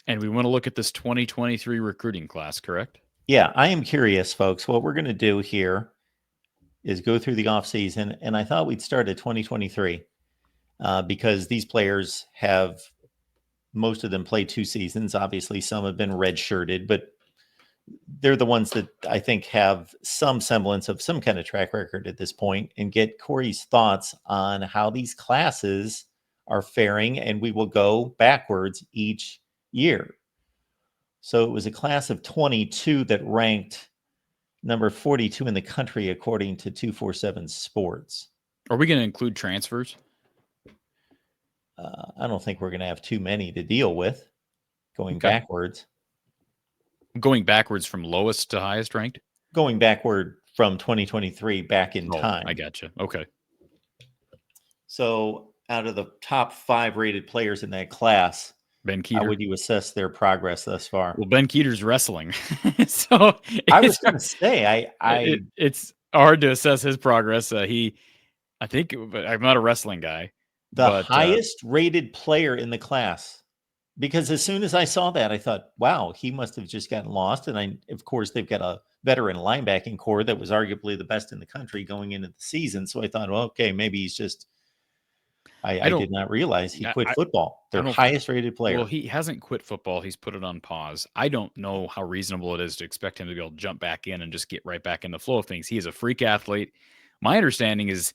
And we want to look at this 2023 recruiting class, correct? Yeah, I am curious, folks. What we're going to do here is go through the offseason, and I thought we'd start at 2023 because these players have, most of them played 2 seasons. Obviously, some have been redshirted, but they're the ones that I think have some semblance of some kind of track record at this point, and get Corey's thoughts on how these classes are faring, and we will go backwards each year. So it was a class of 22 that ranked number 42 in the country, according to 247 Sports. Are we going to include transfers? I don't think we're going to have too many to deal with going Okay. backwards. Going backwards from lowest to highest ranked? Going backward from 2023 back in time. I gotcha. Okay. So out of the top 5 rated players in that class, Ben Kueter. how would you assess their progress thus far? Well, Ben Kueter's wrestling. So I was going to say, it's hard to assess his progress. I think I'm not a wrestling guy. The highest rated player in the class, because as soon as I saw that, I thought, wow, he must have just gotten lost. And of course, they've got a veteran linebacking core that was arguably the best in the country going into the season. So I thought, well, okay, maybe he's just, I did not realize he quit football. Their highest rated player. Well, he hasn't quit football. He's put it on pause. I don't know how reasonable it is to expect him to be able to jump back in and just get right back in the flow of things. He is a freak athlete. My understanding is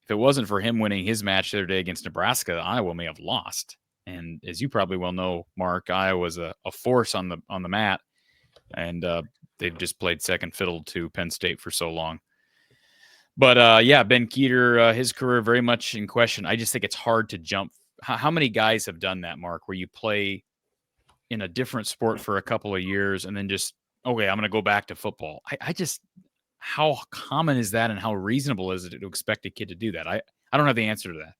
if it wasn't for him winning his match the other day against Nebraska, Iowa may have lost. And as you probably well know, Mark, Iowa's a force on the mat, and they've just played second fiddle to Penn State for so long. But yeah, Ben Kueter, his career very much in question. I just think it's hard to jump. How many guys have done that, Mark, where you play in a different sport for a couple of years and then just, okay, I'm going to go back to football. I just, how common is that, and how reasonable is it to expect a kid to do that? I don't have the answer to that.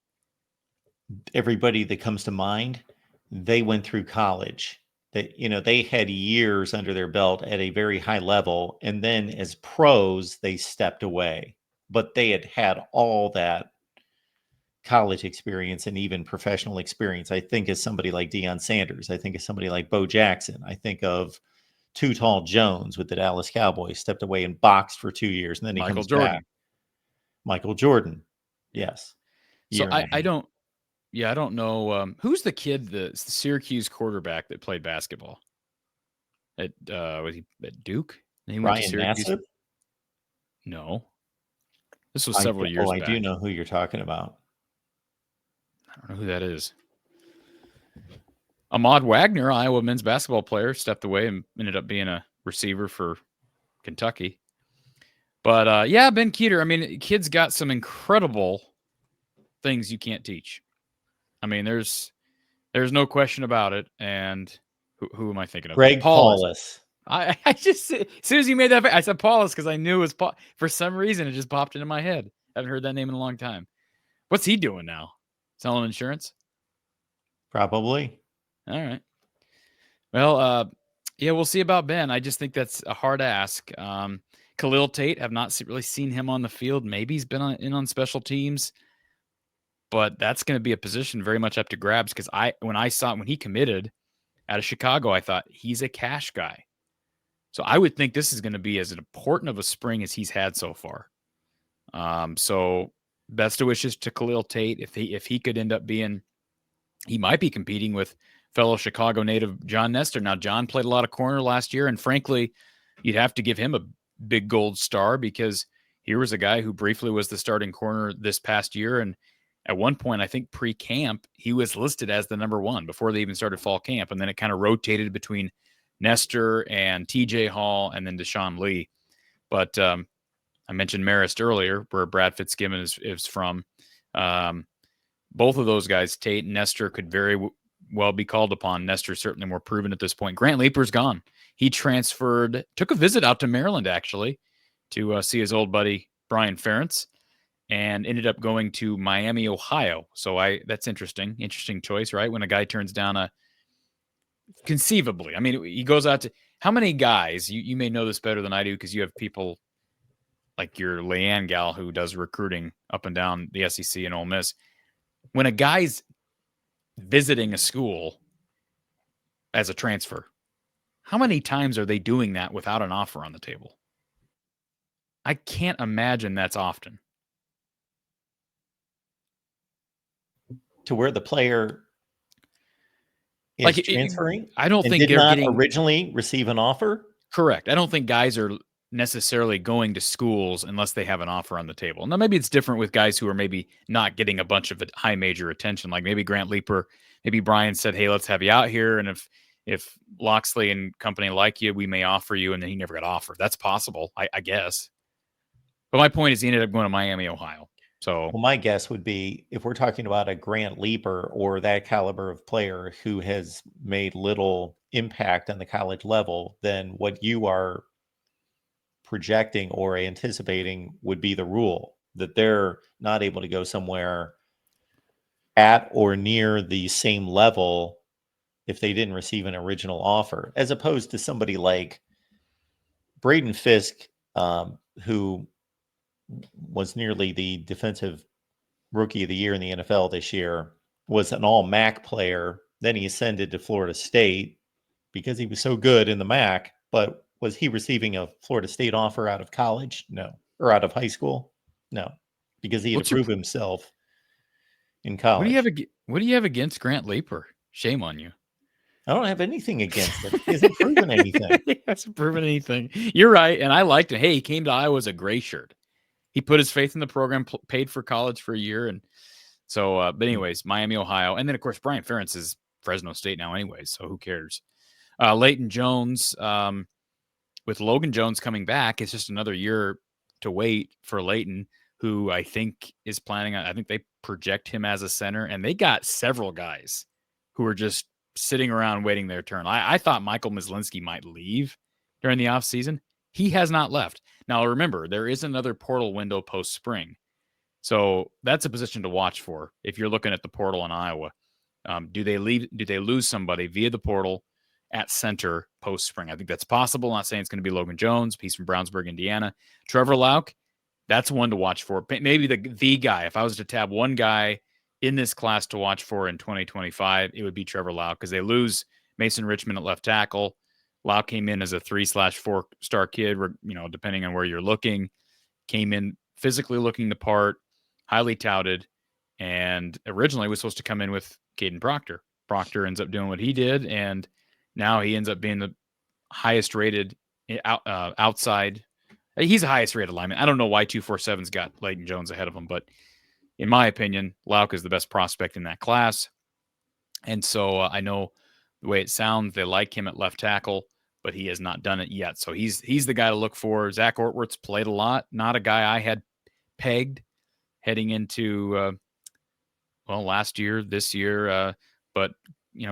Everybody that comes to mind, they went through college. They had years under their belt at a very high level, and then as pros, they stepped away. But they had all that college experience and even professional experience. I think of somebody like Deion Sanders. I think of somebody like Bo Jackson. I think of Too Tall Jones with the Dallas Cowboys, stepped away and boxed for 2 years, and then he comes back. Michael Jordan. Yes. So I don't know. Who's the kid, the Syracuse quarterback that played basketball? Was he at Duke? And he went to Syracuse? Nassib? No. This was several years back. I do know who you're talking about. I don't know who that is. Ahmad Wagner, Iowa men's basketball player, stepped away and ended up being a receiver for Kentucky. But yeah, Ben Kueter, I mean, kid's got some incredible things you can't teach. I mean, there's no question about it. And who am I thinking of? Greg Paulus. I just, as soon as you made that, I said Paulus because I knew it was Paul. For some reason, it just popped into my head. I haven't heard that name in a long time. What's he doing now? Selling insurance? Probably. All right. Well, yeah, we'll see about Ben. I just think that's a hard ask. Khalil Tate, have not really seen him on the field. Maybe he's been in on special teams, but that's going to be a position very much up to grabs because when he committed out of Chicago, I thought he's a cash guy. So I would think this is going to be as important of a spring as he's had so far. So best of wishes to Khalil Tate. If he could end up being, he might be competing with fellow Chicago native John Nestor. Now, John played a lot of corner last year, and frankly, you'd have to give him a big gold star because here was a guy who briefly was the starting corner this past year. And at one point, I think pre-camp, he was listed as the number 1 before they even started fall camp. And then it kind of rotated between Nestor and TJ Hall and then Deshaun Lee. But I mentioned Marist earlier, where Brad Fitzgibbon is from. Both of those guys, Tate and Nestor, could very well be called upon. Nestor certainly more proven at this point. Grant Leaper's gone. He transferred, took a visit out to Maryland, actually, to see his old buddy, Brian Ferentz, and ended up going to Miami, Ohio. So that's interesting. Interesting choice, right? When a guy turns down conceivably. I mean, he goes out to, how many guys, you may know this better than I do because you have people like your Leanne gal who does recruiting up and down the SEC and Ole Miss. When a guy's visiting a school, as a transfer. How many times are they doing that without an offer on the table? I can't imagine that's often. To where the player is Like, transferring I don't and think did they're not getting originally receive an offer? correct. I don't think guys are necessarily going to schools unless they have an offer on the table. Now, maybe it's different with guys who are maybe not getting a bunch of high major attention. Like maybe Grant Leaper, maybe Brian said, "Hey, let's have you out here, and if Loxley and company like you, we may offer you," and then he never got offered. That's possible, I guess. But my point is, he ended up going to Miami, Ohio. So, Well, my guess would be if we're talking about a Grant Leaper or that caliber of player who has made little impact on the college level, then what you are projecting or anticipating would be the rule, that they're not able to go somewhere at or near the same level if they didn't receive an original offer, as opposed to somebody like Braden Fisk, who was nearly the defensive rookie of the year in the NFL this year, was an all MAC player. Then he ascended to Florida State because he was so good in the MAC. But was he receiving a Florida State offer out of college? No. Or out of high school? No. Because he had to what's your prove himself in what do you have college. what do you have against Grant Leaper? Shame on you. I don't have anything against him. He hasn't proven anything. He hasn't proven anything. You're right, and I liked him. Hey, he came to Iowa as a gray shirt. He put his faith in the program, paid for college for a year, and so. But anyways, Miami, Ohio, and then of course Brian Ferentz is Fresno State now, anyways. So who cares? Leighton Jones, with Logan Jones coming back, it's just another year to wait for Leighton, who I think is planning on. I think they project him as a center, and they got several guys who are just sitting around waiting their turn. I thought Michael Myslinski might leave during the offseason. He has not left. Now, remember, there is another portal window post spring. So that's a position to watch for if you're looking at the portal in Iowa. Do they leave? Do they lose somebody via the portal at center post spring? I think that's possible. I'm not saying it's going to be Logan Jones. He's from Brownsburg, Indiana. Trevor Lauk, that's one to watch for. Maybe the guy. If I was to tab one guy in this class to watch for in 2025, it would be Trevor Lauk because they lose Mason Richmond at left tackle. Lauk came in as a 3/4 star kid, depending on where you're looking. Came in physically looking the part, highly touted, and originally was supposed to come in with Caden Proctor. Proctor ends up doing what he did, and now he ends up being the highest rated outside. He's the highest rated lineman. I don't know why 247's got Leighton Jones ahead of him, but in my opinion, Lauk is the best prospect in that class. And so I know the way it sounds, they like him at left tackle, but he has not done it yet. So he's the guy to look for. Zach Ortwerth's played a lot. Not a guy I had pegged heading into last year, this year, but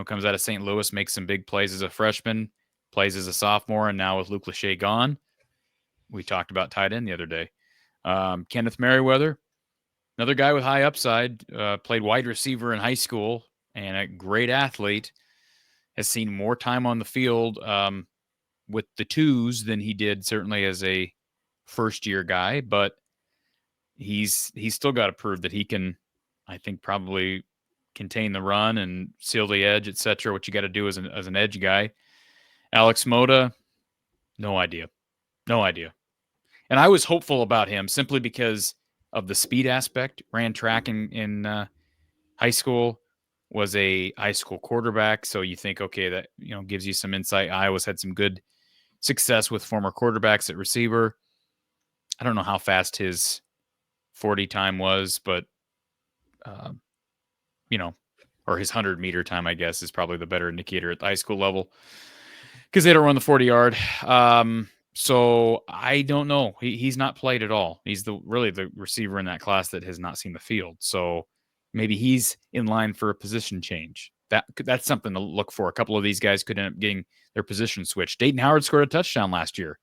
comes out of St. Louis, makes some big plays as a freshman, plays as a sophomore, and now with Luke Lachey gone, we talked about tight end the other day. Kenneth Merriweather, another guy with high upside, played wide receiver in high school and a great athlete, has seen more time on the field with the twos than he did certainly as a first-year guy, but he's still got to prove that he can, I think, probably contain the run and seal the edge, etc. What you got to do as an edge guy. Alex Moda, no idea. And I was hopeful about him simply because of the speed aspect. Ran track in high school, was a high school quarterback. So you think, okay, that gives you some insight. Iowa's had some good success with former quarterbacks at receiver. I don't know how fast his 40 time was, but or his 100-meter time, I guess, is probably the better indicator at the high school level because they don't run the 40-yard. So I don't know. He's not played at all. He's really the receiver in that class that has not seen the field. So maybe he's in line for a position change. That's something to look for. A couple of these guys could end up getting their position switched. Dayton Howard scored a touchdown last year.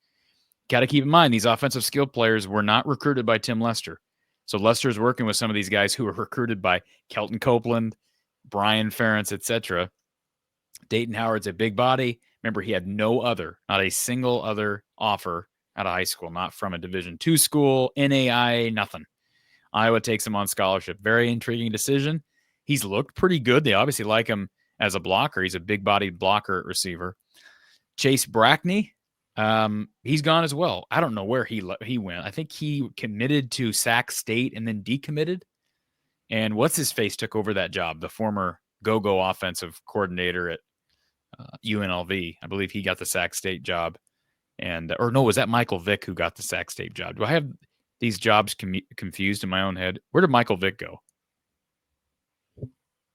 Got to keep in mind, these offensive skill players were not recruited by Tim Lester. So Lester's working with some of these guys who were recruited by Kelton Copeland, Brian Ferentz, etc. Dayton Howard's a big body. Remember, he had not a single other offer out of high school, not from a Division II school, NAIA, nothing. Iowa takes him on scholarship. Very intriguing decision. He's looked pretty good. They obviously like him as a blocker. He's a big-bodied blocker at receiver. Chase Brackney, he's gone as well. I don't know where he went. I think he committed to Sac State and then decommitted. And what's his face took over that job, the former go-go offensive coordinator at UNLV. I believe he got the Sac State job. And or no, was that Michael Vick who got the Sac State job? Do I have these jobs confused in my own head? Where did Michael Vick go?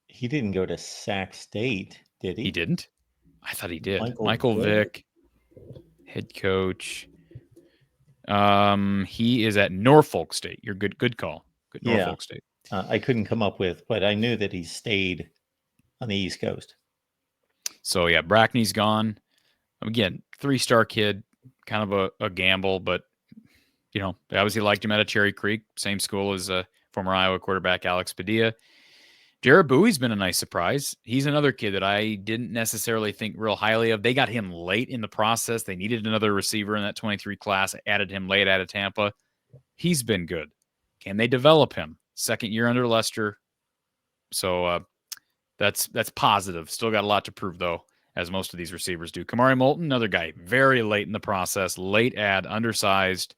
He didn't go to Sac State, did he? He didn't? I thought he did. Michael Vick, head coach. He is at Norfolk State. You're good call. Good Norfolk State. I couldn't come up with, but I knew that he stayed on the East Coast. So yeah, Brackney's gone. Again, 3-star kid, kind of a gamble, but they obviously liked him out of Cherry Creek, same school as former Iowa quarterback Alex Padilla. Jared Bowie's been a nice surprise. He's another kid that I didn't necessarily think real highly of. They got him late in the process. They needed another receiver in that 23 class, added him late out of Tampa. He's been good. Can they develop him? Second year under Lester. So that's positive. Still got a lot to prove, though, as most of these receivers do. Kamari Moulton, another guy, very late in the process, late add, undersized.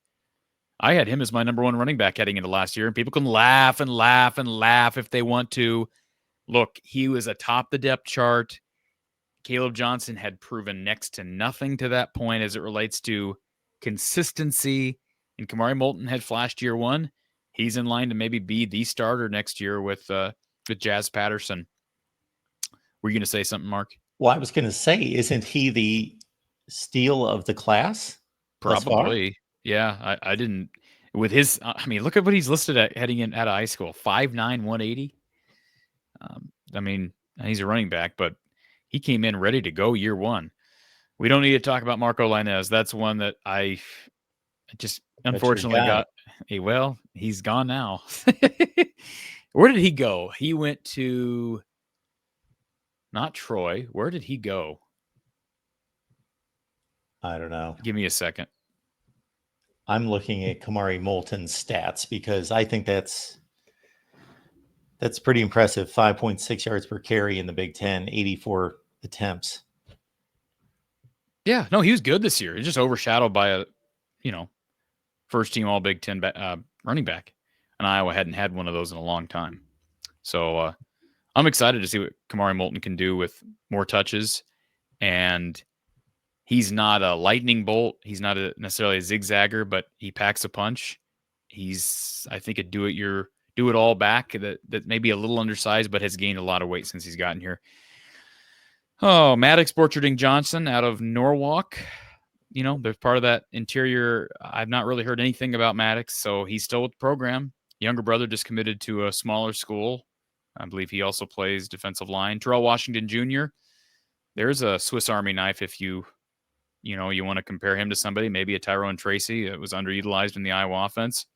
I had him as my number 1 running back heading into last year, and people can laugh and laugh and laugh if they want to. Look, he was atop the depth chart. Caleb Johnson had proven next to nothing to that point as it relates to consistency, and Kamari Moulton had flashed year 1. He's in line to maybe be the starter next year with Jazz Patterson. Were you going to say something, Mark? Well, I was going to say, isn't he the steal of the class? Probably. Yeah, I didn't. With his, I mean, look at what he's listed at heading in out of high school: 5'9", 180. I mean, he's a running back, but he came in ready to go year 1. We don't need to talk about Marco Linez. That's one that I just unfortunately got. Well, he's gone now. Where did he go? He went to not Troy. Where did he go? I don't know. Give me a second. I'm looking at Kamari Moulton's stats because I think that's pretty impressive. 5.6 yards per carry in the Big Ten, 84 attempts. Yeah, no, he was good this year. He's just overshadowed by a, first team All Big Ten running back, and Iowa hadn't had one of those in a long time. So I'm excited to see what Kamari Moulton can do with more touches, and he's not a lightning bolt. He's not necessarily a zigzagger, but he packs a punch. He's, I think, a do-it-all back that may be a little undersized, but has gained a lot of weight since he's gotten here. Oh, Maddox Borcherding Johnson out of Norwalk. They're part of that interior. I've not really heard anything about Maddox, so he's still with the program. Younger brother just committed to a smaller school. I believe he also plays defensive line. Terrell Washington Jr., there's a Swiss Army knife if you want to compare him to somebody, maybe a Tyrone Tracy that was underutilized in the Iowa offense.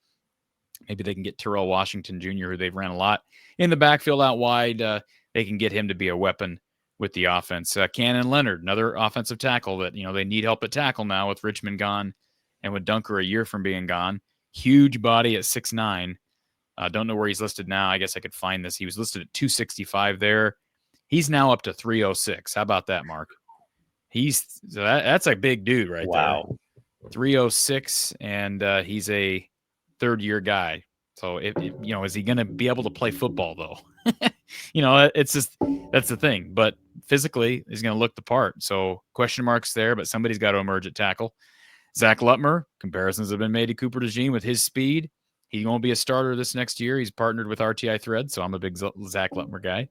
Maybe they can get Terrell Washington Jr., who they've ran a lot in the backfield out wide. They can get him to be a weapon with the offense. Cannon Leonard, another offensive tackle that, they need help at tackle now with Richmond gone and with Dunker a year from being gone. Huge body at 6'9". Don't know where he's listed now. I guess I could find this. He was listed at 265 there. He's now up to 306. How about that, Mark? That's a big dude right there. 306, and he's a third-year guy. So, is he going to be able to play football, though? It's just, that's the thing. But physically, he's going to look the part. So, question marks there, but somebody's got to emerge at tackle. Zach Lutmer, comparisons have been made to Cooper DeJean with his speed. He won't be a starter this next year. He's partnered with RTI Thread, so I'm a big Zach Lutmer guy.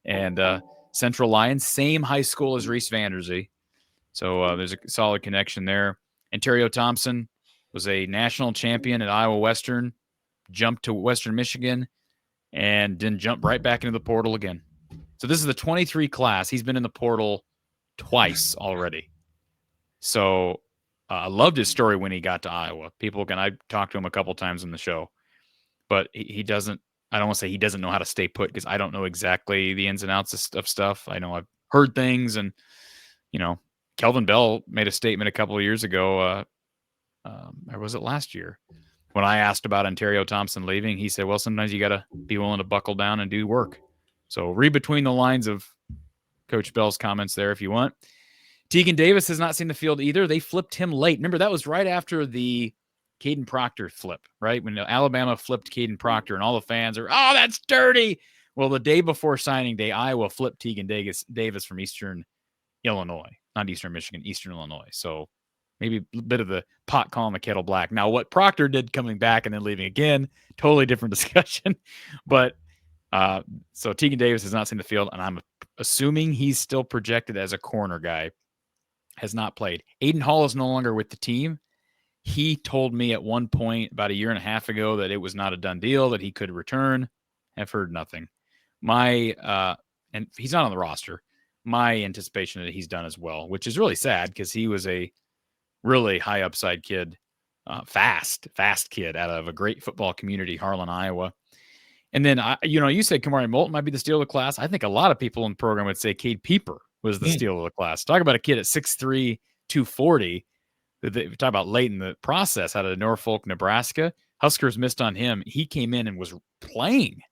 And Central Lions, same high school as Reese Vanderzee. So there's a solid connection there. Ontario Thompson was a national champion at Iowa Western, jumped to Western Michigan, and then jumped right back into the portal again. So this is the 23 class. He's been in the portal twice already. So I loved his story when he got to Iowa. I talked to him a couple times on the show, but he doesn't, I don't want to say he doesn't know how to stay put because I don't know exactly the ins and outs of stuff. I know I've heard things, and, Kelvin Bell made a statement a couple of years ago, or was it last year? When I asked about Ontario Thompson leaving, he said, well, sometimes you got to be willing to buckle down and do work. So read between the lines of Coach Bell's comments there if you want. Tegan Davis has not seen the field either. They flipped him late. Remember, that was right after the Caden Proctor flip, right? When Alabama flipped Caden Proctor and all the fans are, oh, that's dirty. Well, the day before signing day, Iowa flipped Tegan Davis from Eastern Illinois, not Eastern Michigan, Eastern Illinois. So maybe a bit of the pot calling the kettle black. Now, what Proctor did coming back and then leaving again, totally different discussion. But so Tegan Davis has not seen the field, and I'm assuming he's still projected as a corner guy. Has not played. Aiden Hall is no longer with the team. He told me at one point about a year and a half ago that it was not a done deal, that he could return. I've heard nothing. And he's not on the roster. My anticipation that he's done as well, which is really sad because he was a really high upside kid, fast kid out of a great football community, Harlan, Iowa. And then, you said Kamari Moulton might be the steal of the class. I think a lot of people in the program would say Cade Pieper was the steal of the class. Talk about a kid at 6'3", 240. We talk about late in the process out of Norfolk, Nebraska. Huskers missed on him. He came in and was playing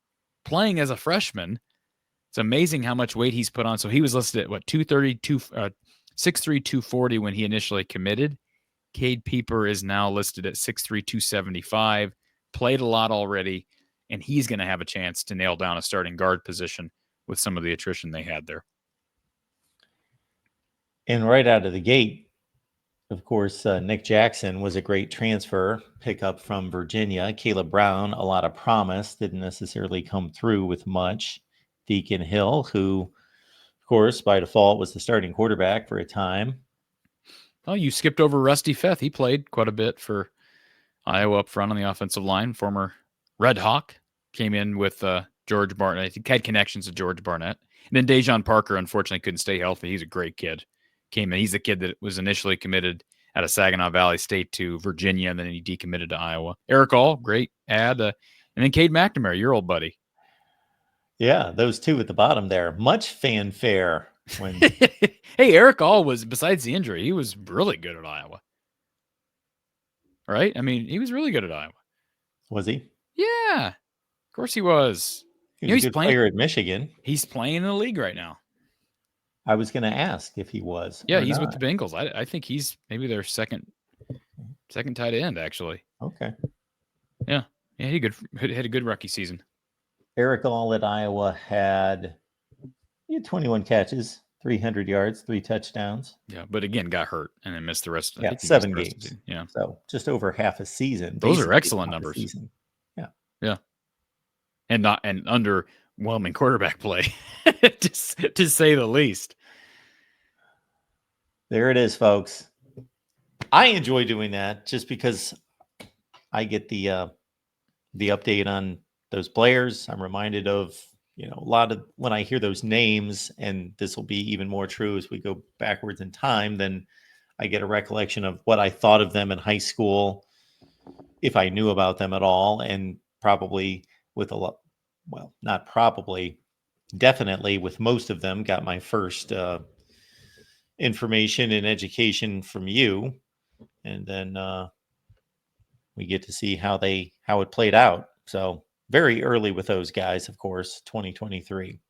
as a freshman. It's amazing how much weight he's put on. So he was listed at 232, 6'3", 240 when he initially committed. Cade Pieper is now listed at 6'3", 275. Played a lot already, and he's going to have a chance to nail down a starting guard position with some of the attrition they had there. And right out of the gate, of course, Nick Jackson was a great transfer pickup from Virginia. Caleb Brown, a lot of promise, didn't necessarily come through with much. Deacon Hill, who, of course, by default was the starting quarterback for a time. Oh, you skipped over Rusty Feth. He played quite a bit for Iowa up front on the offensive line. Former Red Hawk, came in with George Barnett. He had connections to George Barnett. And then Dejon Parker, unfortunately, couldn't stay healthy. He's a great kid. Came in. He's the kid that was initially committed out of Saginaw Valley State to Virginia, and then he decommitted to Iowa. Eric All, great ad. And then Cade McNamara, your old buddy. Yeah, those two at the bottom there. Much fanfare when Hey, Eric All was, besides the injury, he was really good at Iowa. Right? I mean, he was really good at Iowa. Was he? Yeah. Of course he was. He was a good player at Michigan. He's playing in the league right now. I was going to ask if he was. Yeah, he's with the Bengals. I think he's maybe their second tight end, actually. Okay. Yeah. Yeah, he had a good rookie season. Eric All at Iowa had 21 catches, 300 yards, 3 touchdowns. Yeah, but again, got hurt and then missed the rest. Yeah, 7 games. Yeah. So just over half a season. Those are excellent numbers. Yeah. Yeah. And underwhelming quarterback play, to say the least. There it is, folks. I enjoy doing that just because I get the update on those players. I'm reminded of, a lot of when I hear those names, and this will be even more true as we go backwards in time, then I get a recollection of what I thought of them in high school, if I knew about them at all, and probably with a lot, well, not probably, definitely with most of them, got my first information and education from you. And then we get to see how it played out. So very early with those guys, of course, 2023.